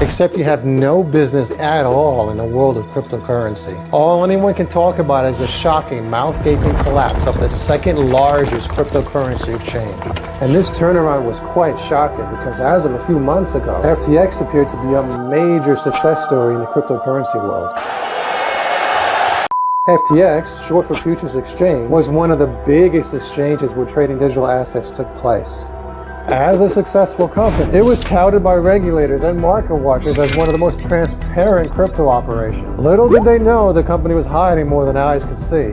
except you have no business at all in the world of cryptocurrency. All anyone can talk about is the shocking, mouth-gaping collapse of the second largest cryptocurrency exchange. And this turnaround was quite shocking because as of a few months ago, FTX appeared to be a major success story in the cryptocurrency world. FTX, short for Futures Exchange, was one of the biggest exchanges where trading digital assets took place. As a successful company, it was touted by regulators and market watchers as one of the most transparent crypto operations. Little did they know the company was hiding more than eyes could see,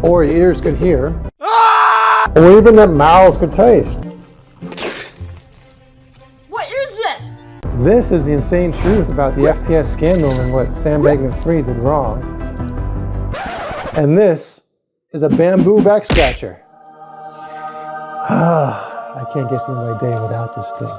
or ears could hear, or even that mouths could taste. What is this? This is the insane truth about the FTX scandal and what Sam Bankman-Fried did wrong. And this is a bamboo back scratcher. I can't get through my day without this thing.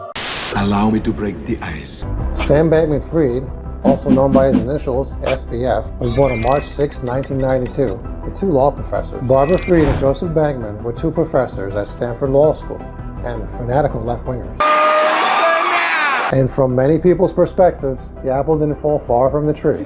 Allow me to break the ice. Sam Bankman-Fried, also known by his initials, SBF, was born on March 6, 1992, to two law professors. Barbara Fried and Joseph Bankman were two professors at Stanford Law School and fanatical left-wingers. And from many people's perspectives, the apple didn't fall far from the tree.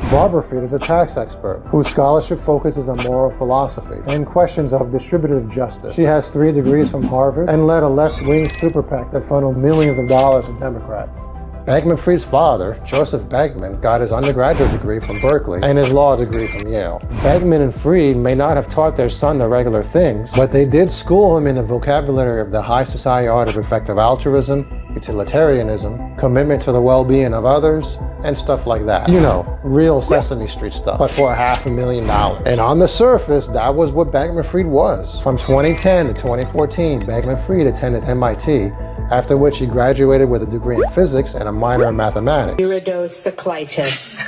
Barbara Fried is a tax expert whose scholarship focuses on moral philosophy and questions of distributive justice. She has 3 degrees from Harvard and led a left-wing super PAC that funneled millions of dollars to Democrats. Bankman-Fried's father, Joseph Bankman, got his undergraduate degree from Berkeley and his law degree from Yale. Bankman and Fried may not have taught their son the regular things, but they did school him in the vocabulary of the high society art of effective altruism, utilitarianism, commitment to the well-being of others, and stuff like that. You know, real Sesame Street stuff, but for $500,000. And on the surface, that was what Bankman-Fried was. From 2010 to 2014, Bankman-Fried attended MIT, after which he graduated with a degree in physics and a minor in mathematics. Iridocyclitis.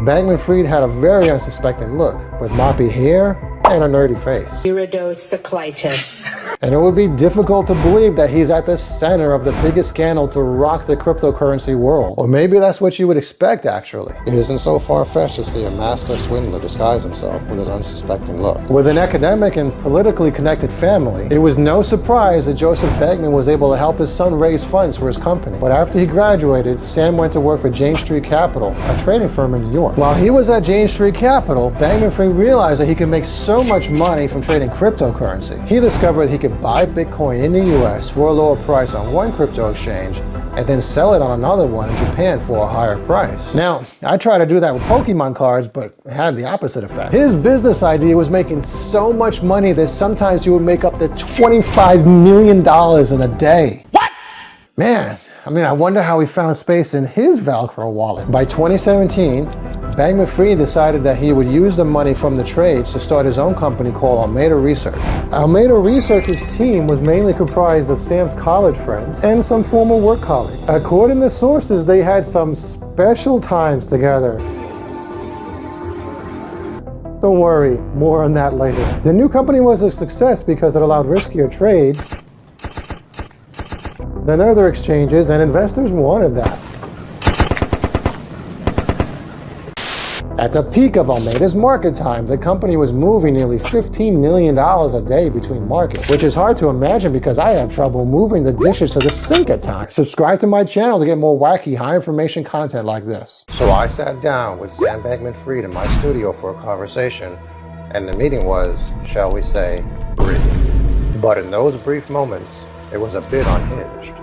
Bankman-Fried had a very unsuspecting look, with moppy hair and a nerdy face. Iridocyclitis. And it would be difficult to believe that he's at the center of the biggest scandal to rock the cryptocurrency world. Or maybe that's what you would expect, actually. It isn't so far-fetched to see a master swindler disguise himself with his unsuspecting look. With an academic and politically connected family, it was no surprise that Joseph Bankman was able to help his son raise funds for his company. But after he graduated, Sam went to work for Jane Street Capital, a trading firm in New York. While he was at Jane Street Capital, Bankman-Fried realized that he could make so much money from trading cryptocurrency. He discovered he could buy Bitcoin in the US for a lower price on one crypto exchange and then sell it on another one in Japan for a higher price. Now, I tried to do that with Pokemon cards, but it had the opposite effect. His business idea was making so much money that sometimes he would make up to $25 million in a day. What? Man, I mean, I wonder how he found space in his Velcro wallet. By 2017, Bankman-Fried decided that he would use the money from the trades to start his own company called Almeida Research. Almeida Research's team was mainly comprised of Sam's college friends and some former work colleagues. According to sources, they had some special times together. Don't worry, more on that later. The new company was a success because it allowed riskier trades than other exchanges, and investors wanted that. At the peak of Almeida's market time, the company was moving nearly $15 million a day between markets, which is hard to imagine because I have trouble moving the dishes to the sink at times. Subscribe to my channel to get more wacky, high-information content like this. So I sat down with Sam Bankman-Fried in my studio for a conversation, and the meeting was, shall we say, brief. But in those brief moments, it was a bit unhinged.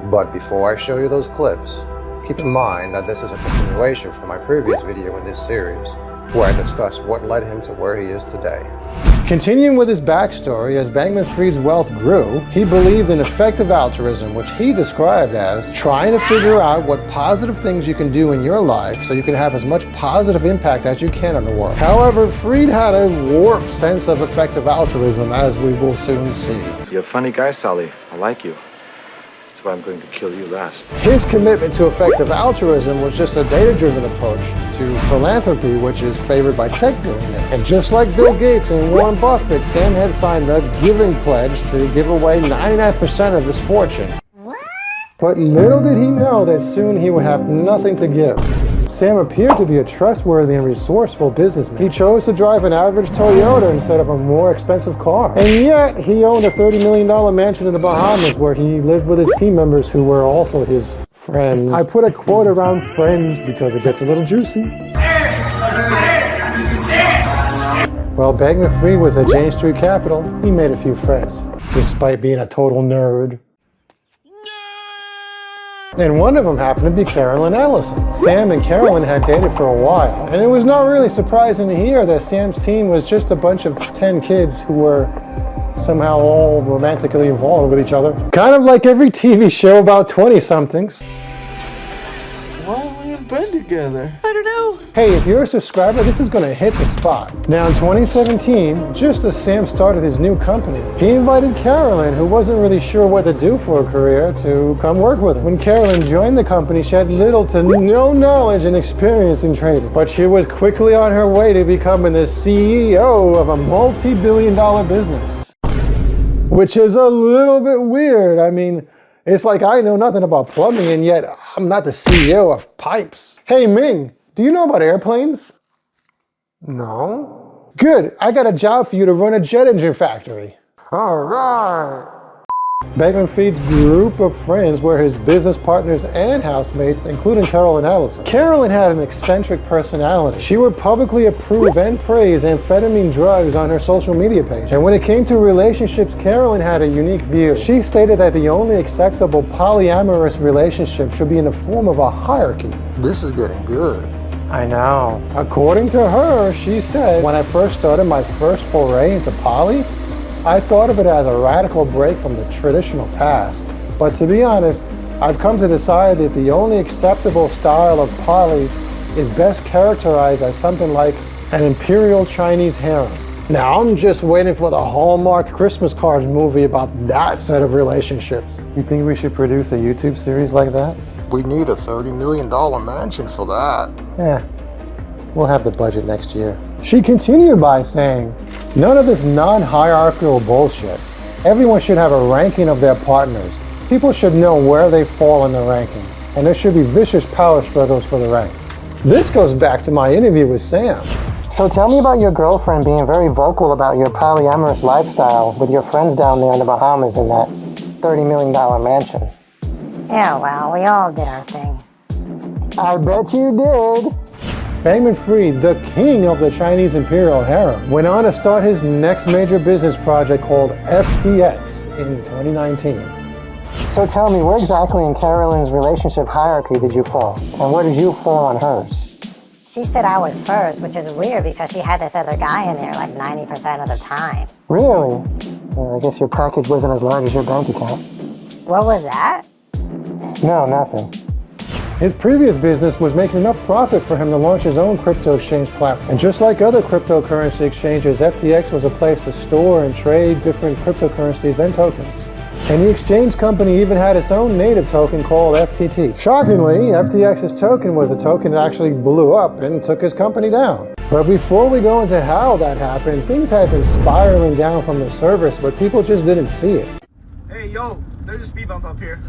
But before I show you those clips, keep in mind that this is a continuation from my previous video in this series, where I discuss what led him to where he is today. Continuing with his backstory, as Bankman-Fried's wealth grew, he believed in effective altruism, which he described as trying to figure out what positive things you can do in your life so you can have as much positive impact as you can on the world. However, Fried had a warped sense of effective altruism, as we will soon see. You're a funny guy, Sally. I like you. That's why I'm going to kill you last. His commitment to effective altruism was just a data-driven approach to philanthropy, which is favored by tech billionaires. And just like Bill Gates and Warren Buffett, Sam had signed the giving pledge to give away 99% of his fortune. But little did he know that soon he would have nothing to give. Sam appeared to be a trustworthy and resourceful businessman. He chose to drive an average Toyota instead of a more expensive car. And yet, he owned a $30 million mansion in the Bahamas where he lived with his team members who were also his friends. I put a quote around friends because it gets a little juicy. While Bankman-Fried was at Jane Street Capital, he made a few friends, despite being a total nerd. And one of them happened to be Carolyn Ellison. Sam and Carolyn had dated for a while, and it was not really surprising to hear that Sam's team was just a bunch of 10 kids who were somehow all romantically involved with each other. Kind of like every TV show about 20-somethings. Why have we in bed together? I don't know. Hey, if you're a subscriber, this is gonna hit the spot. Now in 2017, just as Sam started his new company, he invited Carolyn, who wasn't really sure what to do for a career, to come work with him. When Carolyn joined the company, she had little to no knowledge and experience in trading, but she was quickly on her way to becoming the CEO of a multi-billion-dollar business. Which is a little bit weird. I mean, it's like I know nothing about plumbing and yet I'm not the CEO of pipes. Hey Ming, do you know about airplanes? No. Good, I got a job for you to run a jet engine factory. All right. Bankman-Fried's group of friends were his business partners and housemates, including Carolyn Ellison. Carolyn had an eccentric personality. She would publicly approve and praise amphetamine drugs on her social media page. And when it came to relationships, Carolyn had a unique view. She stated that the only acceptable polyamorous relationship should be in the form of a hierarchy. This is getting good. I know. According to her, she said, when I first started my first foray into poly, I thought of it as a radical break from the traditional past. But to be honest, I've come to decide that the only acceptable style of poly is best characterized as something like an imperial Chinese harem. Now I'm just waiting for the Hallmark Christmas cards movie about that set of relationships. You think we should produce a YouTube series like that? We need a $30 million mansion for that. Yeah, we'll have the budget next year. She continued by saying, none of this non-hierarchical bullshit. Everyone should have a ranking of their partners. People should know where they fall in the ranking, and there should be vicious power struggles for the ranks. This goes back to my interview with Sam. So tell me about your girlfriend being very vocal about your polyamorous lifestyle with your friends down there in the Bahamas in that $30 million mansion. Yeah, well, we all did our thing. I bet you did. Bankman-Fried, the king of the Chinese imperial harem, went on to start his next major business project called FTX in 2019. So tell me, where exactly in Carolyn's relationship hierarchy did you fall? And where did you fall on hers? She said I was first, which is weird because she had this other guy in there like 90% of the time. Really? Well, I guess your package wasn't as large as your bank account. What was that? No, nothing. His previous business was making enough profit for him to launch his own crypto exchange platform. And just like other cryptocurrency exchanges, FTX was a place to store and trade different cryptocurrencies and tokens. And the exchange company even had its own native token called FTT. Shockingly, FTX's token was a token that actually blew up and took his company down. But before we go into how that happened, things had been spiraling down from the surface, but people just didn't see it. Hey, yo, there's a speed bump up here.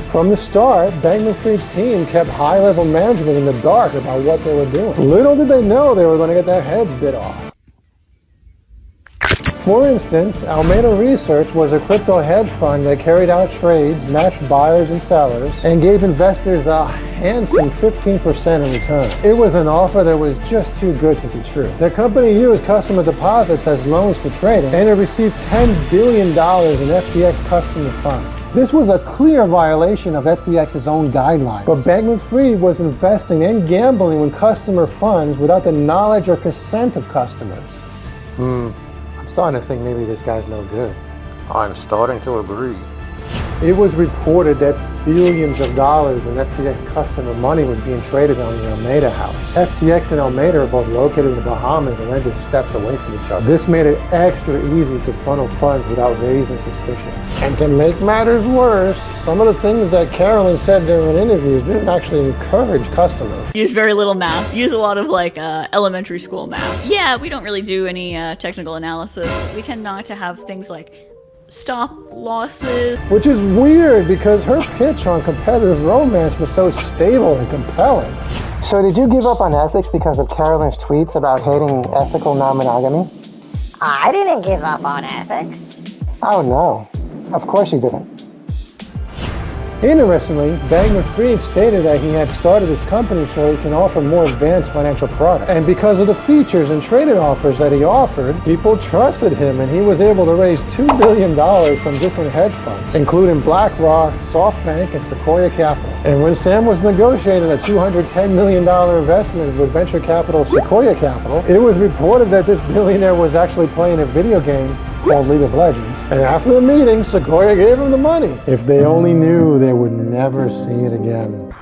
From the start, Bankman-Fried's team kept high-level management in the dark about what they were doing. Little did they know they were going to get their heads bit off. For instance, Alameda Research was a crypto hedge fund that carried out trades, matched buyers and sellers, and gave investors a handsome 15% in return. It was an offer that was just too good to be true. The company used customer deposits as loans for trading, and it received $10 billion in FTX customer funds. This was a clear violation of FTX's own guidelines, but Bankman-Fried was investing and gambling with customer funds without the knowledge or consent of customers. I'm starting to think maybe this guy's no good. I'm starting to agree. It was reported that billions of dollars in FTX customer money was being traded on the Alameda house. FTX and Alameda are both located in the Bahamas and they're just steps away from each other. This made it extra easy to funnel funds without raising suspicions. And to make matters worse, some of the things that Carolyn said during interviews didn't actually encourage customers. Use very little math. Use a lot of like elementary school math. Yeah, we don't really do any technical analysis. We tend not to have things like stop losses. Which is weird because her pitch on competitive romance was so stable and compelling. So did you give up on ethics because of Carolyn's tweets about hating ethical non-monogamy? I didn't give up on ethics. Oh no, of course you didn't. Interestingly, Bankman-Fried stated that he had started his company so he can offer more advanced financial products. And because of the features and trading offers that he offered, people trusted him and he was able to raise $2 billion from different hedge funds, including BlackRock, SoftBank, and Sequoia Capital. And when Sam was negotiating a $210 million investment with venture capital Sequoia Capital, it was reported that this billionaire was actually playing a video game called League of Legends. And after the meeting, Sequoia gave him the money. If they only knew, they would never see it again.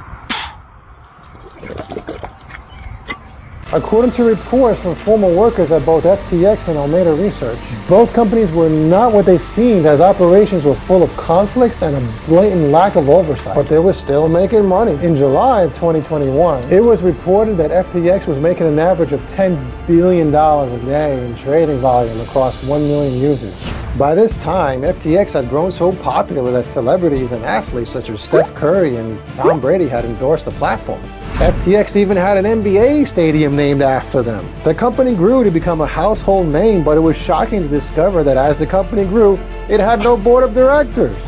According to reports from former workers at both FTX and Alameda Research, both companies were not what they seemed, as operations were full of conflicts and a blatant lack of oversight. But they were still making money. In July of 2021, it was reported that FTX was making an average of $10 billion a day in trading volume across 1 million users. By this time, FTX had grown so popular that celebrities and athletes such as Steph Curry and Tom Brady had endorsed the platform. FTX even had an NBA stadium named after them. The company grew to become a household name, but it was shocking to discover that as the company grew, it had no board of directors.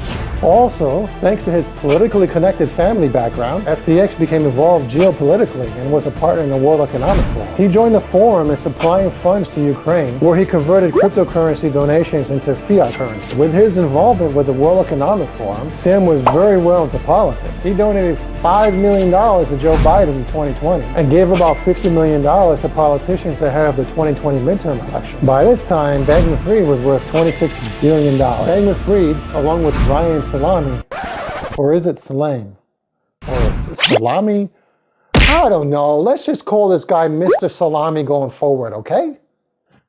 Also, thanks to his politically connected family background, FTX became involved geopolitically and was a partner in the World Economic Forum. He joined the forum in supplying funds to Ukraine, where he converted cryptocurrency donations into fiat currency. With his involvement with the World Economic Forum, Sam was very well into politics. He donated $5 million to Joe Biden in 2020 and gave about $50 million to politicians ahead of the 2020 midterm election. By this time, Bankman-Fried was worth $26 billion. Bankman-Fried, along with Ryan Salami, or is it Salam? Or Salami? I don't know. Let's just call this guy Mr. Salami going forward, okay?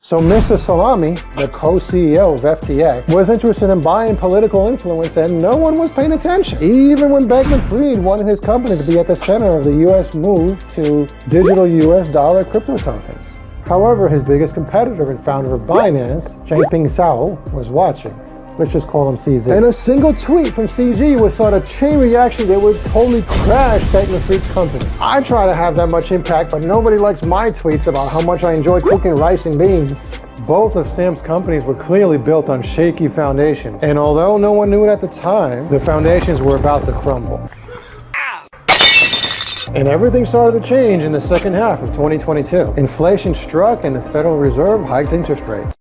So Mr. Salami, the co-CEO of FTX, was interested in buying political influence and no one was paying attention. Even when Bankman-Fried wanted his company to be at the center of the US move to digital US dollar crypto tokens. However, his biggest competitor and founder of Binance, Changpeng Zhao, was watching. Let's just call him CZ. And a single tweet from CZ would start a chain reaction that would totally crash Bankman-Fried's company. I try to have that much impact, but nobody likes my tweets about how much I enjoy cooking rice and beans. Both of Sam's companies were clearly built on shaky foundations, and although no one knew it at the time, the foundations were about to crumble. And everything started to change in the second half of 2022. Inflation struck and the Federal Reserve hiked interest rates.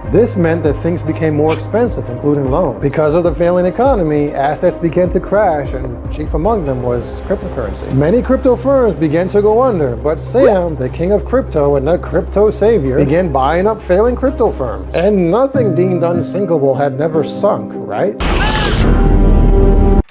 This meant that things became more expensive, including loans. Because of the failing economy, assets began to crash, and chief among them was cryptocurrency. Many crypto firms began to go under, but Sam, the king of crypto and the crypto savior, began buying up failing crypto firms. And nothing deemed unsinkable had never sunk, right?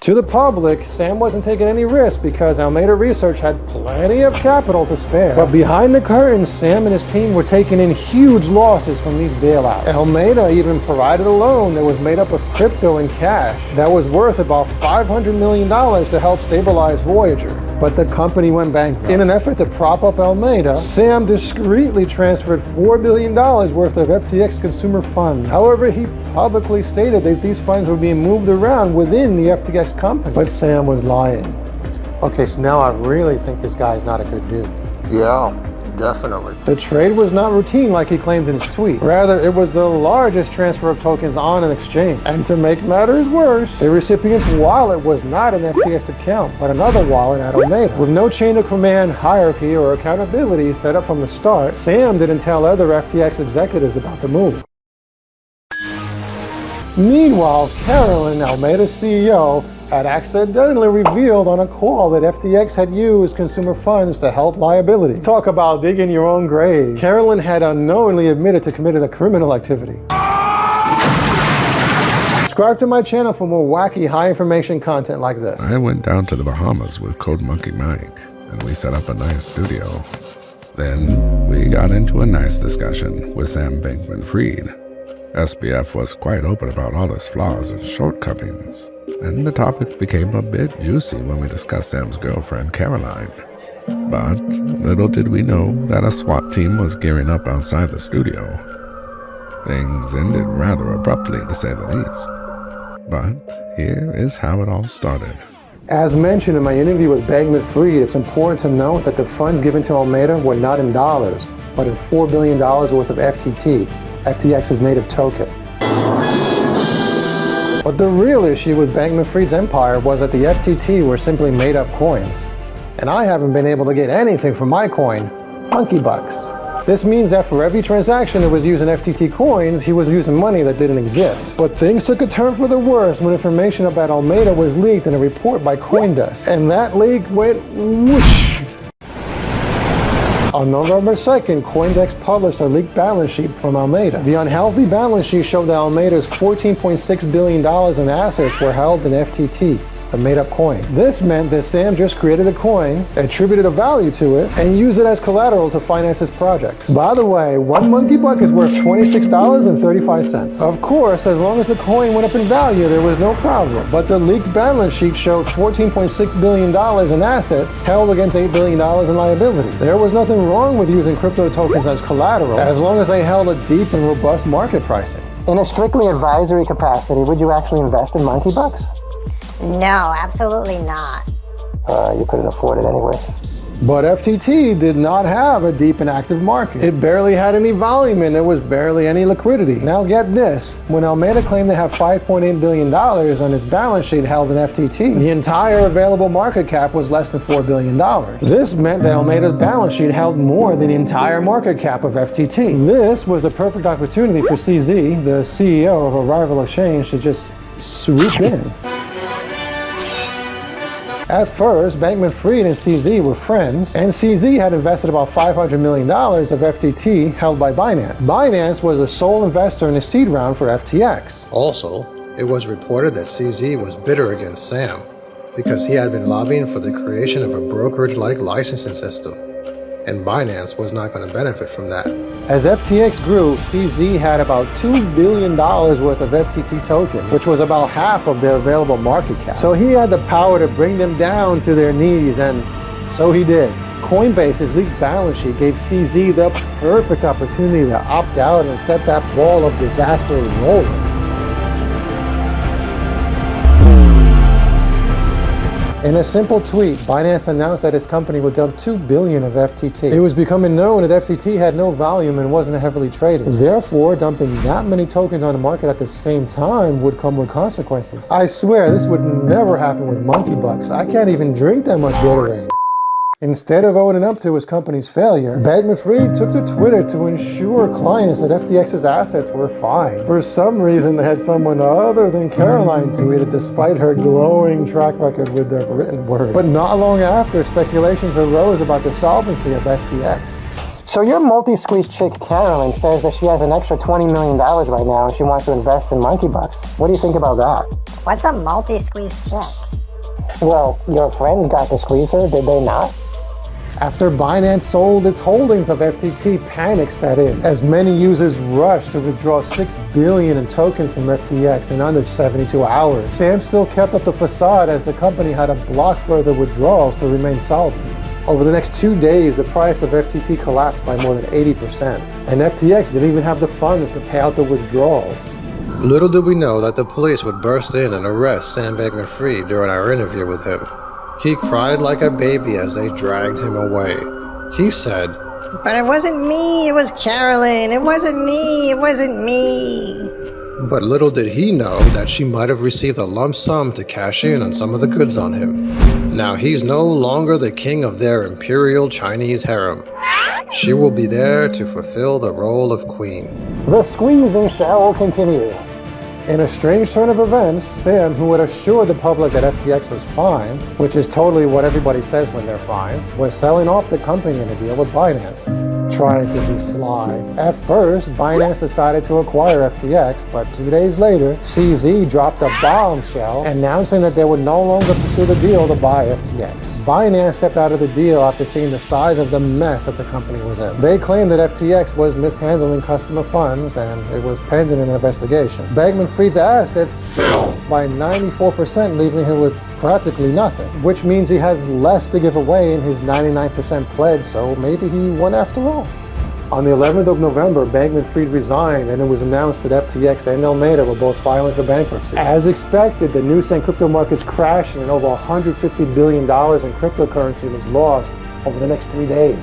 To the public, Sam wasn't taking any risks because Alameda Research had plenty of capital to spare. But behind the curtains, Sam and his team were taking in huge losses from these bailouts. Alameda even provided a loan that was made up of crypto and cash that was worth about $500 million to help stabilize Voyager. But the company went bankrupt. In an effort to prop up Alameda, Sam discreetly transferred $4 billion worth of FTX consumer funds. However, he publicly stated that these funds were being moved around within the FTX company. But Sam was lying. Okay, so now I really think this guy's not a good dude. Yeah, definitely. The trade was not routine like he claimed in his tweet. Rather, it was the largest transfer of tokens on an exchange. And to make matters worse, the recipient's wallet was not an FTX account, but another wallet at Alameda. With no chain of command, hierarchy, or accountability set up from the start, Sam didn't tell other FTX executives about the move. Meanwhile, Carolyn, Alameda's CEO, had accidentally revealed on a call that FTX had used consumer funds to help liabilities. Talk about digging your own grave. Carolyn had unknowingly admitted to committing a criminal activity. Subscribe to my channel for more wacky, high-information content like this. I went down to the Bahamas with Code Monkey Mike, and we set up a nice studio. Then we got into a nice discussion with Sam Bankman-Fried. SBF was quite open about all his flaws and shortcomings, and the topic became a bit juicy when we discussed Sam's girlfriend, Caroline. But little did we know that a SWAT team was gearing up outside the studio. Things ended rather abruptly, to say the least. But here is how it all started. As mentioned in my interview with Bankman-Fried, it's important to note that the funds given to Alameda were not in dollars, but in $4 billion worth of FTT, FTX's native token. But the real issue with Bankman-Fried's empire was that the FTT were simply made-up coins. And I haven't been able to get anything from my coin, Monkey Bucks. This means that for every transaction that was using FTT coins, he was using money that didn't exist. But things took a turn for the worse when information about Alameda was leaked in a report by CoinDesk. And that leak went whoosh. On November 2nd, CoinDesk published a leaked balance sheet from Alameda. The unhealthy balance sheet showed that Alameda's $14.6 billion in assets were held in FTT, a made-up coin. This meant that Sam just created a coin, attributed a value to it, and used it as collateral to finance his projects. By the way, one monkey buck is worth $26.35. Of course, as long as the coin went up in value, there was no problem. But the leaked balance sheet showed $14.6 billion in assets held against $8 billion in liabilities. There was nothing wrong with using crypto tokens as collateral, as long as they held a deep and robust market pricing. In a strictly advisory capacity, would you actually invest in monkey bucks? No, absolutely not. You couldn't afford it anyway. But FTT did not have a deep and active market. It barely had any volume and there was barely any liquidity. Now get this, when Alameda claimed to have $5.8 billion on its balance sheet held in FTT, the entire available market cap was less than $4 billion. This meant that Alameda's balance sheet held more than the entire market cap of FTT. This was a perfect opportunity for CZ, the CEO of a rival exchange, to just swoop in. At first, Bankman-Fried and CZ were friends, and CZ had invested about $500 million of FTT held by Binance. Binance was the sole investor in the seed round for FTX. Also, it was reported that CZ was bitter against Sam because he had been lobbying for the creation of a brokerage-like licensing system, and Binance was not going to benefit from that. As FTX grew, CZ had about $2 billion worth of FTT tokens, which was about half of their available market cap. So he had the power to bring them down to their knees, and so he did. Coinbase's leaked balance sheet gave CZ the perfect opportunity to opt out and set that ball of disaster rolling. In a simple tweet, Binance announced that its company would dump $2 billion of FTT. It was becoming known that FTT had no volume and wasn't heavily traded. Therefore, dumping that many tokens on the market at the same time would come with consequences. I swear, this would never happen with monkey bucks. I can't even drink that much Gatorade. Instead of owning up to his company's failure, Bankman-Fried took to Twitter to ensure clients that FTX's assets were fine. For some reason, they had someone other than Caroline tweet it despite her glowing track record with the written word. But not long after, speculations arose about the solvency of FTX. So your multi-squeeze chick Caroline says that she has an extra $20 million right now and she wants to invest in monkey bucks. What do you think about that? What's a multi-squeeze chick? Well, your friends got to squeeze her, did they not? After Binance sold its holdings of FTT, panic set in as many users rushed to withdraw $6 billion in tokens from FTX in under 72 hours. Sam still kept up the facade as the company had to block further withdrawals to remain solvent. Over the next 2 days, the price of FTT collapsed by more than 80%, and FTX didn't even have the funds to pay out the withdrawals. Little did we know that the police would burst in and arrest Sam Bankman-Fried during our interview with him. He cried like a baby as they dragged him away. He said, "But it wasn't me, it was Carolyn. It wasn't me, it wasn't me." But little did he know that she might have received a lump sum to cash in on some of the goods on him. Now he's no longer the king of their imperial Chinese harem. She will be there to fulfill the role of queen. The squeezing shall continue. In a strange turn of events, Sam, who had assured the public that FTX was fine, which is totally what everybody says when they're fine, was selling off the company in a deal with Binance, trying to be sly. At first, Binance decided to acquire FTX, but 2 days later, CZ dropped a bombshell announcing that they would no longer pursue the deal to buy FTX. Binance stepped out of the deal after seeing the size of the mess that the company was in. They claimed that FTX was mishandling customer funds and it was pending an investigation. Bankman-Fried's assets fell by 94%, leaving him with Practically nothing, which means he has less to give away in his 99% pledge, so maybe he won after all. On the 11th of November, Bankman-Fried resigned, and it was announced that FTX and Alameda were both filing for bankruptcy. As expected, the news sent crypto markets crashing, and over $150 billion in cryptocurrency was lost over the next 3 days.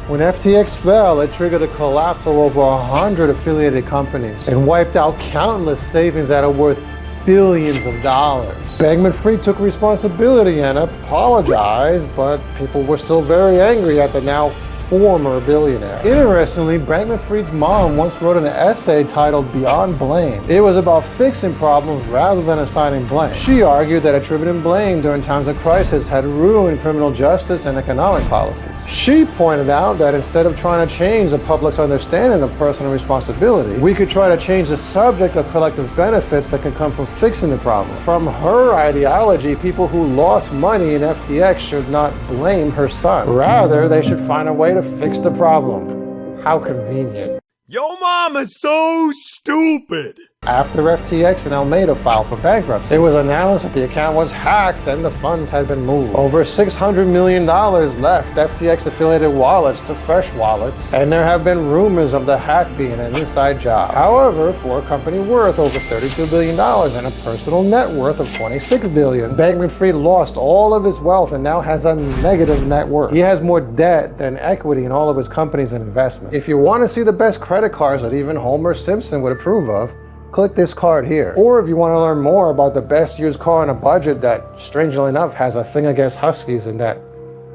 When FTX fell, it triggered a collapse of over 100 affiliated companies and wiped out countless savings that are worth billions of dollars. Bankman-Fried took responsibility and apologized, but people were still very angry at the now former billionaire. Interestingly, Bankman-Fried's mom once wrote an essay titled Beyond Blame. It was about fixing problems rather than assigning blame. She argued that attributing blame during times of crisis had ruined criminal justice and economic policies. She pointed out that instead of trying to change the public's understanding of personal responsibility, we could try to change the subject of collective benefits that can come from fixing the problem. From her ideology, people who lost money in FTX should not blame her son. Rather, they should find a way to fix the problem. How convenient. Yo mom is so stupid. After FTX and Alameda filed for bankruptcy, it was announced that the account was hacked and the funds had been moved. Over $600 million left FTX-affiliated wallets to fresh wallets, and there have been rumors of the hack being an inside job. However, for a company worth over $32 billion and a personal net worth of $26 billion, Bankman-Fried lost all of his wealth and now has a negative net worth. He has more debt than equity in all of his companies and investments. If you want to see the best credit cards that even Homer Simpson would approve of, click this card here. Or if you want to learn more about the best used car on a budget that, strangely enough, has a thing against huskies and that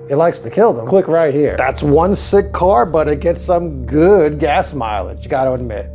it likes to kill them, click right here. That's one sick car, but it gets some good gas mileage, you gotta admit.